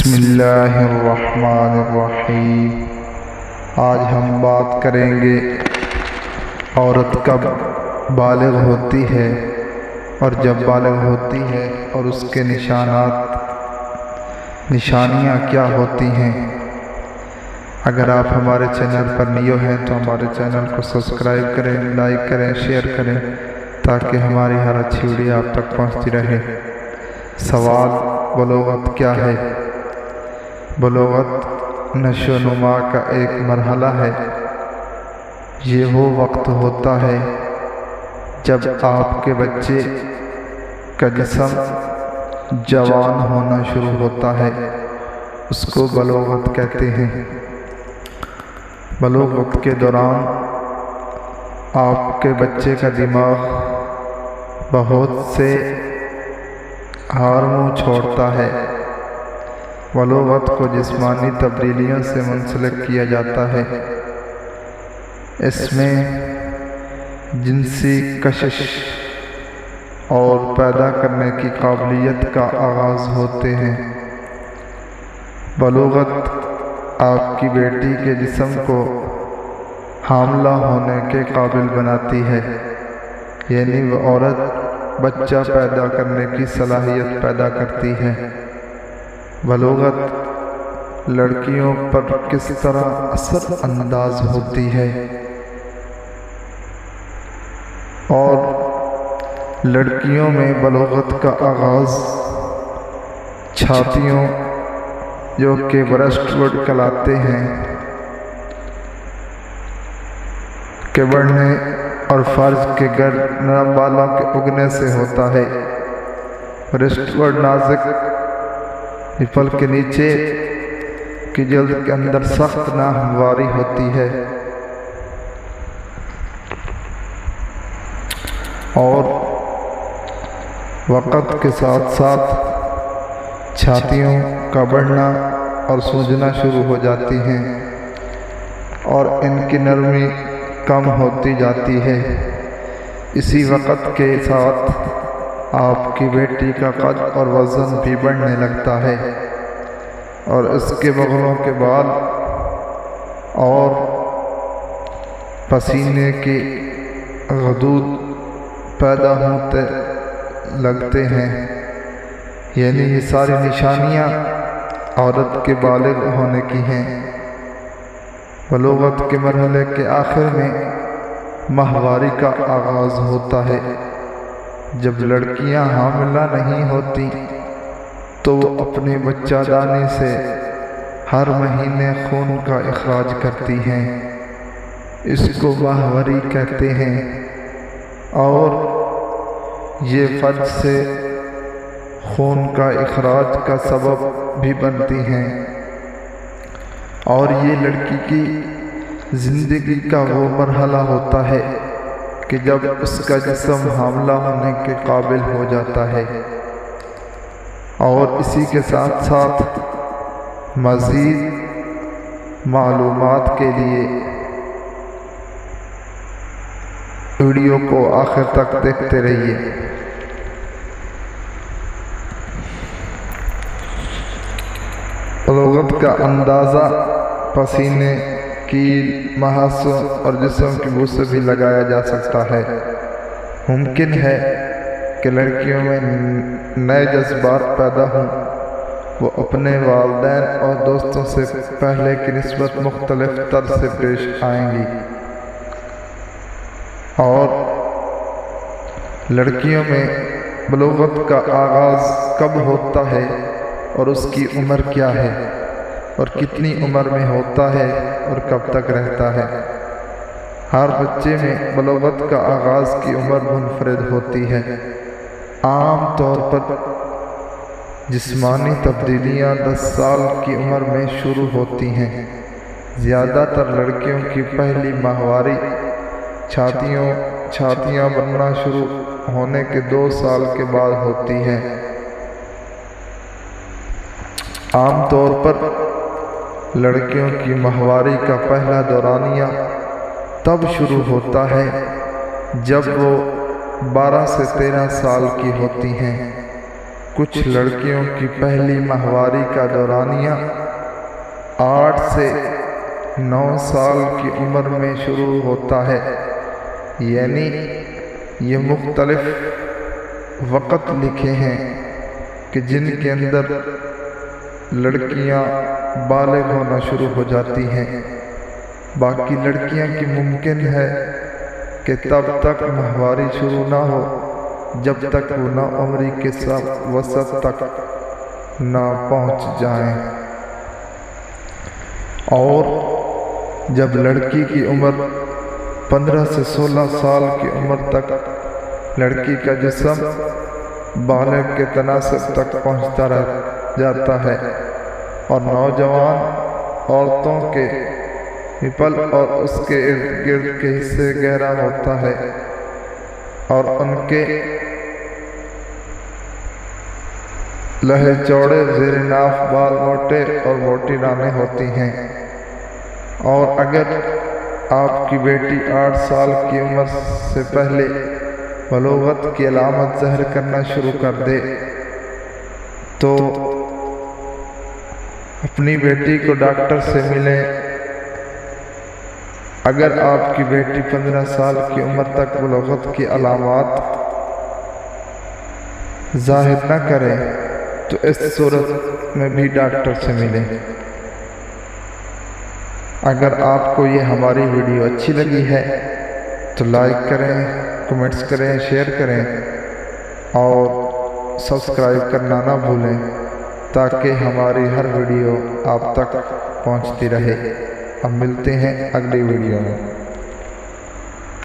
بسم اللہ الرحمن الرحیم۔ آج ہم بات کریں گے عورت کب بالغ ہوتی ہے اور جب بالغ ہوتی ہے اور اس کے نشانیاں کیا ہوتی ہیں۔ اگر آپ ہمارے چینل پر نیو ہیں تو ہمارے چینل کو سبسکرائب کریں، لائک کریں، شیئر کریں تاکہ ہماری ہر اچھی ویڈیو آپ تک پہنچتی رہے۔ سوال: بلوغت کیا ہے؟ بلوغت نشو و نما کا ایک مرحلہ ہے۔ یہ وہ وقت ہوتا ہے جب آپ کے بچے کا جسم جوان ہونا شروع ہوتا ہے، اس کو بلوغت کہتے ہیں۔ بلوغت کے دوران آپ کے بچے کا دماغ بہت سے ہارمون چھوڑتا ہے۔ بلوغت کو جسمانی تبدیلیوں سے منسلک کیا جاتا ہے۔ اس میں جنسی کشش اور پیدا کرنے کی قابلیت کا آغاز ہوتے ہیں۔ بلوغت آپ کی بیٹی کے جسم کو حاملہ ہونے کے قابل بناتی ہے، یعنی وہ عورت بچہ پیدا کرنے کی صلاحیت پیدا کرتی ہے۔ بلوغت لڑکیوں پر کس طرح اثر انداز ہوتی ہے اور لڑکیوں میں بلوغت کا آغاز چھاتیوں جو کہ برسٹ وڈ کہلاتے ہیں کے بڑھنے اور فرج کے گرد نرم بالوں کے اگنے سے ہوتا ہے۔ برسٹ وڈ نازک نپل کے نیچے کی جلد کے اندر سخت ناہمواری ہوتی ہے اور وقت کے ساتھ ساتھ چھاتیوں کا بڑھنا اور سوجنا شروع ہو جاتی ہیں اور ان کی نرمی کم ہوتی جاتی ہے۔ اسی وقت کے ساتھ آپ کی بیٹی کا قد اور وزن بھی بڑھنے لگتا ہے اور اس کے بغلوں کے بال اور پسینے کے غدود پیدا ہوتے لگتے ہیں، یعنی یہ ساری نشانیاں عورت کے بالغ ہونے کی ہیں۔ بلوغت کے مرحلے کے آخر میں ماہواری کا آغاز ہوتا ہے۔ جب لڑکیاں حاملہ نہیں ہوتی تو وہ اپنی بچہ دانی سے ہر مہینے خون کا اخراج کرتی ہیں، اس کو ماہواری کہتے ہیں، اور یہ فرج سے خون کا اخراج کا سبب بھی بنتی ہیں، اور یہ لڑکی کی زندگی کا وہ مرحلہ ہوتا ہے کہ جب اس کا جسم حاملہ ہونے کے قابل ہو جاتا ہے۔ اور اسی کے ساتھ ساتھ مزید معلومات کے لیے ویڈیو کو آخر تک دیکھتے رہیے۔ بلوغت کا اندازہ پسینے کیل، محاسوں اور جسم کی بو سے بھی لگایا جا سکتا ہے۔ ممکن ہے کہ لڑکیوں میں نئے جذبات پیدا ہوں، وہ اپنے والدین اور دوستوں سے پہلے کی نسبت مختلف طرز سے پیش آئیں گی۔ اور لڑکیوں میں بلوغت کا آغاز کب ہوتا ہے اور اس کی عمر کیا ہے اور کتنی عمر میں ہوتا ہے اور کب تک رہتا ہے۔ ہر بچے میں بلوغت کا آغاز کی عمر منفرد ہوتی ہے۔ عام طور پر جسمانی تبدیلیاں 10 سال کی عمر میں شروع ہوتی ہیں۔ زیادہ تر لڑکیوں کی پہلی ماہواری چھاتیاں بننا شروع ہونے کے 2 سال کے بعد ہوتی ہے۔ عام طور پر لڑکیوں کی ماہواری کا پہلا دورانیہ تب شروع ہوتا ہے جب وہ 12 سے 13 سال کی ہوتی ہیں۔ کچھ لڑکیوں کی پہلی ماہواری کا دورانیہ 8 سے 9 سال کی عمر میں شروع ہوتا ہے، یعنی یہ مختلف وقت لکھے ہیں کہ جن کے اندر لڑکیاں بالغ ہونا شروع ہو جاتی ہیں۔ باقی لڑکیاں کی ممکن ہے کہ تب تک ماہواری شروع نہ ہو جب تک وہ نوعمری کے وسط تک نہ پہنچ جائیں، اور جب لڑکی کی عمر 15 سے 16 سال کی عمر تک لڑکی کا جسم بالغ کے تناسب تک پہنچتا رہ جاتا ہے اور نوجوان عورتوں کے نپل اور اس کے ارد گرد کے حصے گہرا ہوتا ہے اور ان کے لہے چوڑے زیر ناف بال موٹے اور موٹی رانیں ہوتی ہیں۔ اور اگر آپ کی بیٹی 8 سال کی عمر سے پہلے بلوغت کی علامت ظاہر کرنا شروع کر دے تو اپنی بیٹی کو ڈاکٹر سے ملیں۔ اگر آپ کی بیٹی 15 سال کی عمر تک بلوغت کی علامات ظاہر نہ کرے تو اس صورت میں بھی ڈاکٹر سے ملیں۔ اگر آپ کو یہ ہماری ویڈیو اچھی لگی ہے تو لائک کریں، کمنٹس کریں، شیئر کریں اور سبسکرائب کرنا نہ بھولیں تاکہ ہماری ہر ویڈیو آپ تک پہنچتی رہے۔ اب ملتے ہیں اگلی ویڈیو میں۔